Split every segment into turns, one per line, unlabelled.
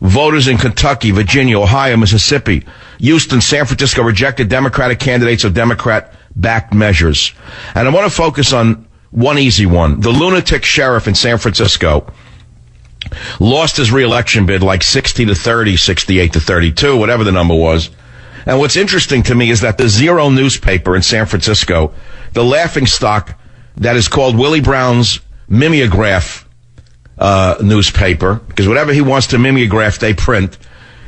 Voters in Kentucky, Virginia, Ohio, Mississippi, Houston, San Francisco rejected Democratic candidates of Democrat-backed measures. And I want to focus on one easy one. The lunatic sheriff in San Francisco lost his re-election bid like 60-30, 68-32, whatever the number was. And what's interesting to me is that the Zero newspaper in San Francisco, the laughingstock that is called Willie Brown's mimeograph newspaper, because whatever he wants to mimeograph, they print,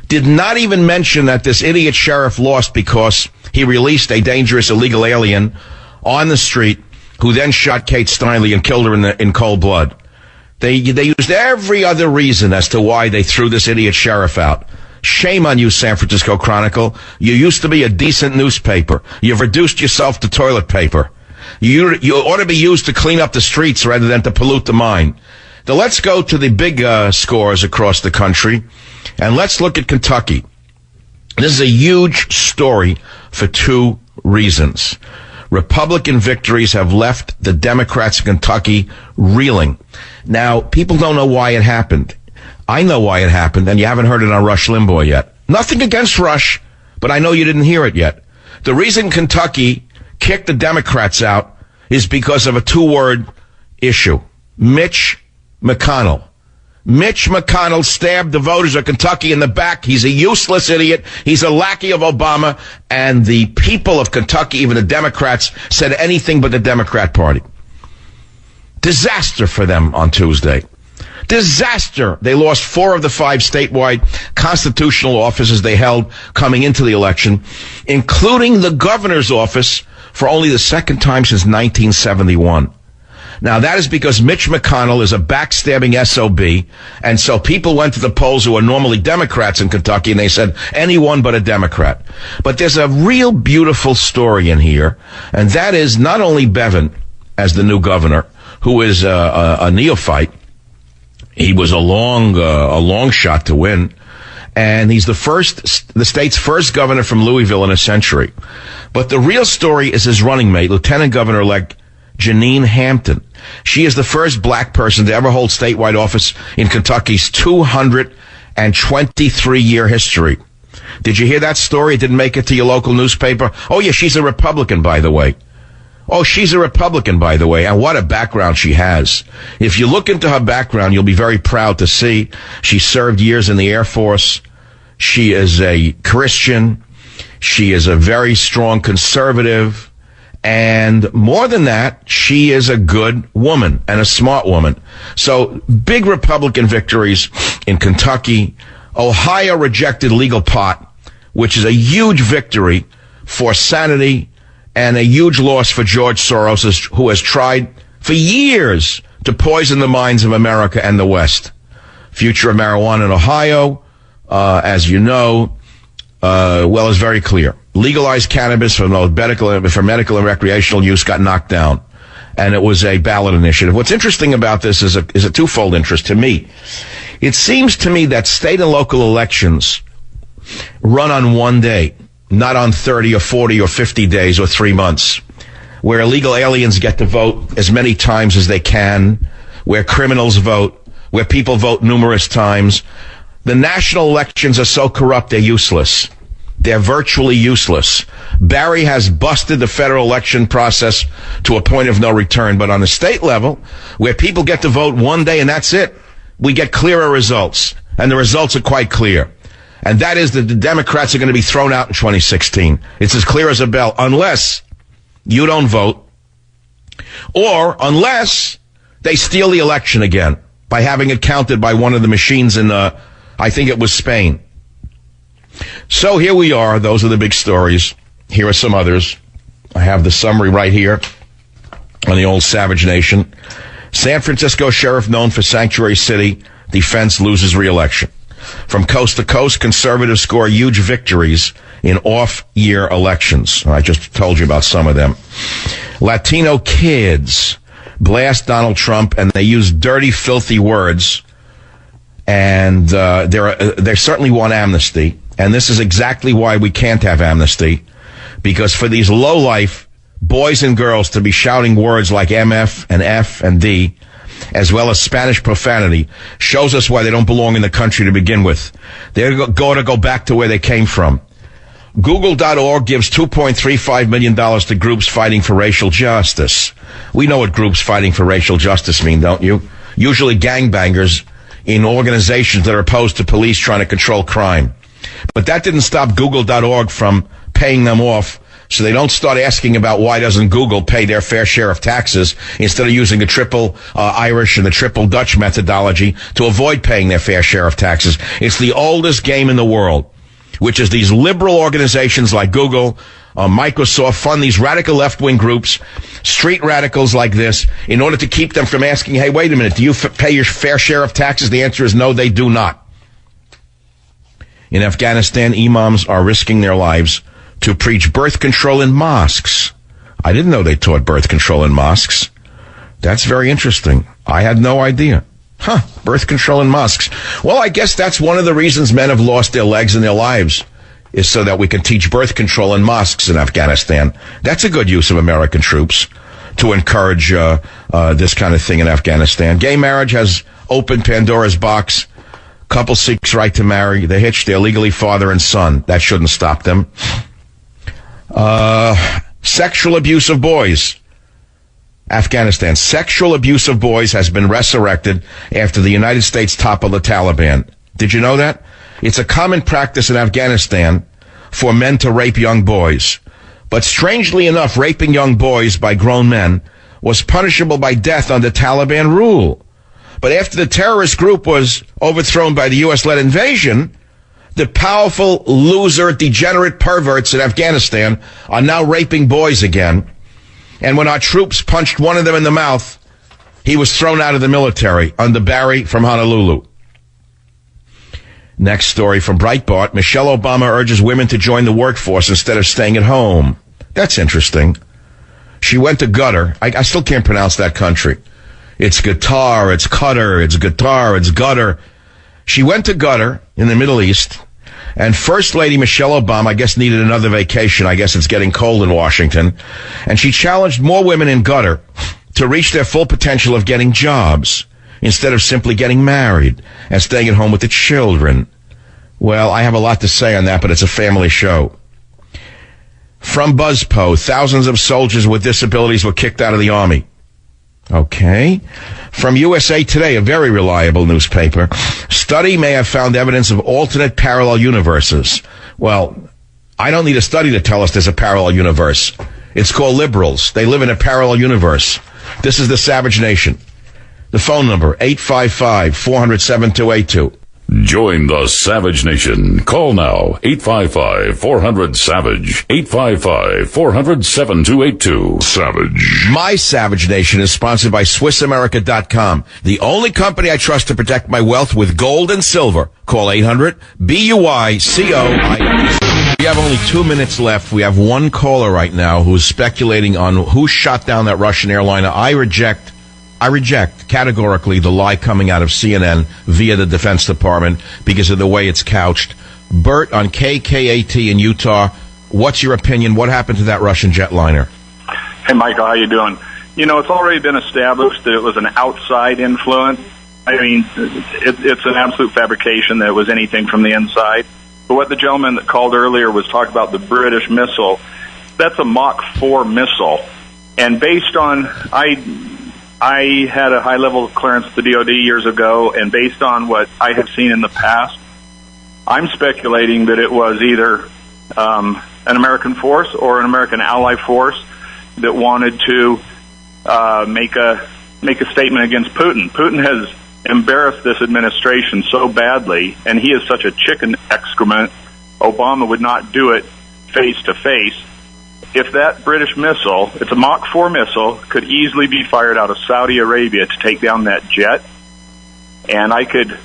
did not even mention that this idiot sheriff lost because he released a dangerous illegal alien on the street who then shot Kate Steinle and killed her in cold blood. They used every other reason as to why they threw this idiot sheriff out. Shame on you, San Francisco Chronicle. You used to be a decent newspaper. You've reduced yourself to toilet paper. You ought to be used to clean up the streets rather than to pollute the mind. Now let's go to the big scores across the country, and let's look at Kentucky. This is a huge story for two reasons. Republican victories have left the Democrats in Kentucky reeling. Now, people don't know why it happened. I know why it happened, and you haven't heard it on Rush Limbaugh yet. Nothing against Rush, but I know you didn't hear it yet. The reason Kentucky kicked the Democrats out is because of a two-word issue. Mitch McConnell. Mitch McConnell stabbed the voters of Kentucky in the back. He's a useless idiot. He's a lackey of Obama. And the people of Kentucky, even the Democrats, said anything but the Democrat Party. Disaster for them on Tuesday. Disaster. They lost 4 of the 5 statewide constitutional offices they held coming into the election, including the governor's office for only the second time since 1971. Now, that is because Mitch McConnell is a backstabbing SOB, and so people went to the polls who are normally Democrats in Kentucky, and they said anyone but a Democrat. But there's a real beautiful story in here, and that is not only Bevin as the new governor, who is a neophyte. He was a long shot to win, and he's the state's first governor from Louisville in a century. But the real story is his running mate, Lieutenant Governor-elect Janine Hampton. She is the first black person to ever hold statewide office in Kentucky's 223-year history. Did you hear that story? It didn't make it to your local newspaper. Oh, yeah, she's a Republican, by the way. And what a background she has. If you look into her background, you'll be very proud to see she served years in the Air Force. She is a Christian. She is a very strong conservative. And more than that, she is a good woman and a smart woman. So big Republican victories in Kentucky. Ohio rejected legal pot, which is a huge victory for sanity and a huge loss for George Soros, who has tried for years to poison the minds of America and the West. Future of marijuana in Ohio, as you know, is very clear. Legalized cannabis for medical and recreational use got knocked down, and it was a ballot initiative. What's interesting about this is a twofold interest to me. It seems to me that state and local elections run on one day, not on 30 or 40 or 50 days or 3 months, where illegal aliens get to vote as many times as they can, where criminals vote, where people vote numerous times. The national elections are so corrupt, they're useless. They're virtually useless. Barry has busted the federal election process to a point of no return. But on the state level, where people get to vote one day and that's it, we get clearer results. And the results are quite clear. And that is that the Democrats are going to be thrown out in 2016. It's as clear as a bell, unless you don't vote, or unless they steal the election again by having it counted by one of the machines in, I think it was Spain. So here we are. Those are the big stories. Here are some others. I have the summary right here on the old Savage Nation. San Francisco sheriff known for Sanctuary City defense loses re-election. From coast to coast, conservatives score huge victories in off-year elections. I just told you about some of them. Latino kids blast Donald Trump, and they use dirty, filthy words. And they certainly want amnesty. And this is exactly why we can't have amnesty. Because for these lowlife boys and girls to be shouting words like MF and F and D, as well as Spanish profanity, shows us why they don't belong in the country to begin with. They're going to go back to where they came from. Google.org gives $2.35 million to groups fighting for racial justice. We know what groups fighting for racial justice mean, don't you? Usually gangbangers in organizations that are opposed to police trying to control crime. But that didn't stop Google.org from paying them off, so they don't start asking about why doesn't Google pay their fair share of taxes instead of using the triple Irish and the triple Dutch methodology to avoid paying their fair share of taxes. It's the oldest game in the world, which is these liberal organizations like Google, Microsoft fund these radical left-wing groups, street radicals like this, in order to keep them from asking, hey, wait a minute, do you pay your fair share of taxes? The answer is no, they do not. In Afghanistan, imams are risking their lives to preach birth control in mosques. I didn't know they taught birth control in mosques. That's very interesting. I had no idea. Birth control in mosques. Well, I guess that's one of the reasons men have lost their legs in their lives, is so that we can teach birth control in mosques in Afghanistan. That's a good use of American troops to encourage this kind of thing in Afghanistan. Gay marriage has opened Pandora's box. Couple seeks right to marry. They hitch their legally father and son. That shouldn't stop them. Sexual abuse of boys. Afghanistan. Sexual abuse of boys has been resurrected after the United States toppled the Taliban. Did you know that? It's a common practice in Afghanistan for men to rape young boys. But strangely enough, raping young boys by grown men was punishable by death under Taliban rule. But after the terrorist group was overthrown by the U.S.-led invasion, the powerful, loser, degenerate perverts in Afghanistan are now raping boys again. And when our troops punched one of them in the mouth, he was thrown out of the military under Barry from Honolulu. Next story from Breitbart. Michelle Obama urges women to join the workforce instead of staying at home. That's interesting. She went to Qatar. I still can't pronounce that country. It's Qatar, it's Qatar, it's Qatar, it's Qatar. She went to Qatar in the Middle East, and First Lady Michelle Obama, I guess, needed another vacation. I guess it's getting cold in Washington. And she challenged more women in Qatar to reach their full potential of getting jobs instead of simply getting married and staying at home with the children. Well, I have a lot to say on that, but it's a family show. From BuzzPo, thousands of soldiers with disabilities were kicked out of the Army. Okay. From USA Today, a very reliable newspaper, study may have found evidence of alternate parallel universes. Well, I don't need a study to tell us there's a parallel universe. It's called liberals. They live in a parallel universe. This is the Savage Nation. The phone number, 855-400-7282.
Join the Savage Nation. Call now, 855-400-SAVAGE, 855-400-7282. Savage.
My Savage Nation is sponsored by SwissAmerica.com, the only company I trust to protect my wealth with gold and silver. Call 800-BUICOI. We have only 2 minutes left. We have one caller right now who's speculating on who shot down that Russian airliner. I reject categorically the lie coming out of CNN via the Defense Department because of the way it's couched. Bert on KKAT in Utah, what's your opinion? What happened to that Russian jetliner?
Hey, Michael, how you doing? You know, it's already been established that it was an outside influence. I mean, it's an absolute fabrication that it was anything from the inside. But what the gentleman that called earlier was talking about the British missile, that's a Mach 4 missile. And based on, I had a high level of clearance at the DoD years ago, and based on what I have seen in the past, I'm speculating that it was either an American force or an American ally force that wanted to make a statement against Putin. Putin has embarrassed this administration so badly, and he is such a chicken excrement, Obama would not do it face to face. If that British missile, it's a Mach 4 missile, could easily be fired out of Saudi Arabia to take down that jet, and I could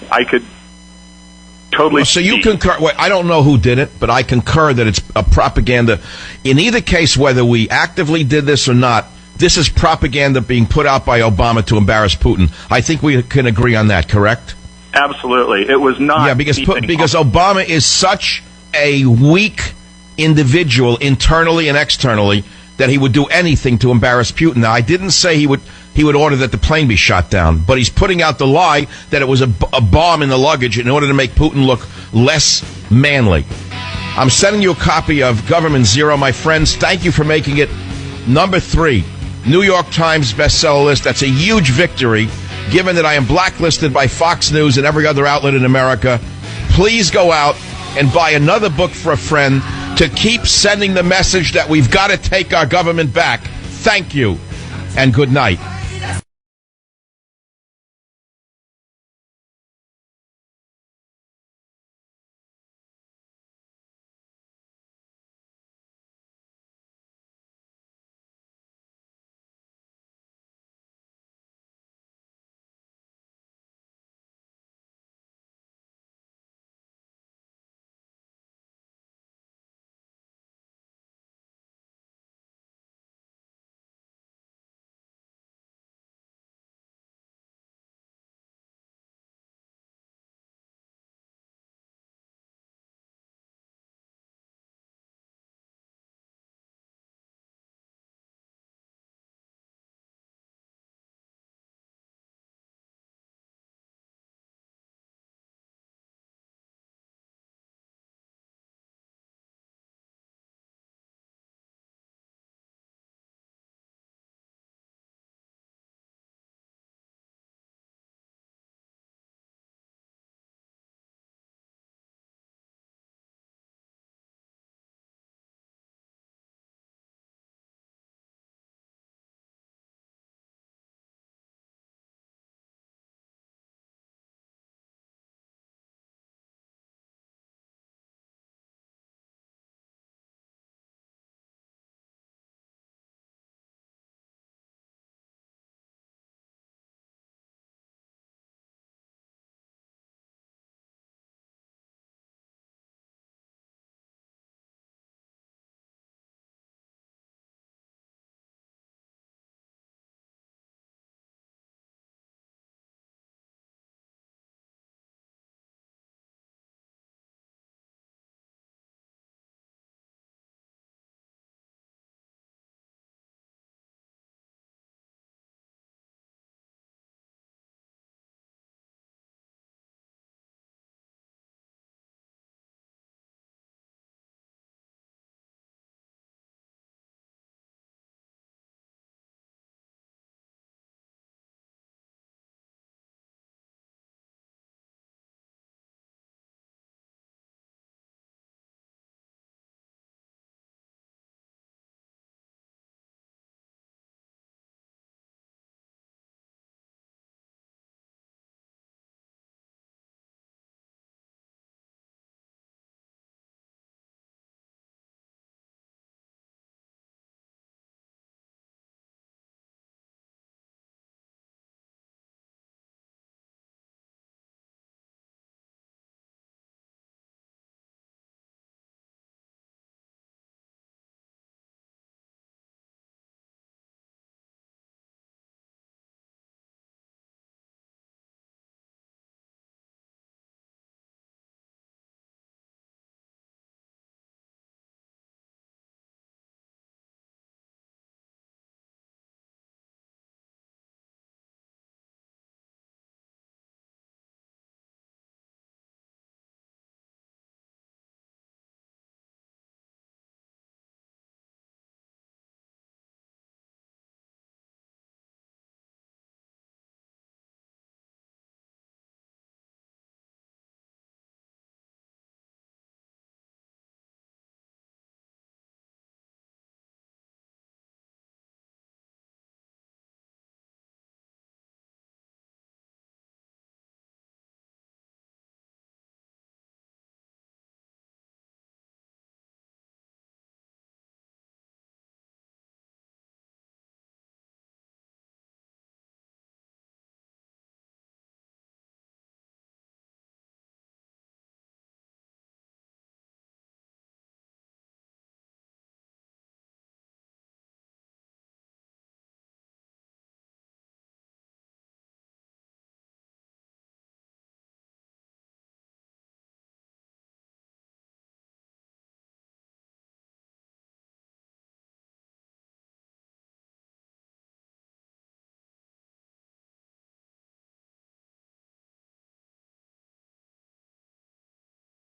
totally...
So you concur... Wait, I don't know who did it, but I concur that it's a propaganda. In either case, whether we actively did this or not, this is propaganda being put out by Obama to embarrass Putin. I think we can agree on that, correct?
Absolutely. It was not...
Yeah, because Obama is such a weak individual internally and externally that he would do anything to embarrass Putin. Now, I didn't say he he would order that the plane be shot down. But he's putting out the lie that it was a bomb in the luggage in order to make Putin look less manly. I'm sending you a copy of Government Zero, my friends. Thank you for making it number 3, New York Times bestseller list. That's a huge victory, given that I am blacklisted by Fox News and every other outlet in America. Please go out and buy another book for a friend to keep sending the message that we've got to take our government back. Thank you, and good night.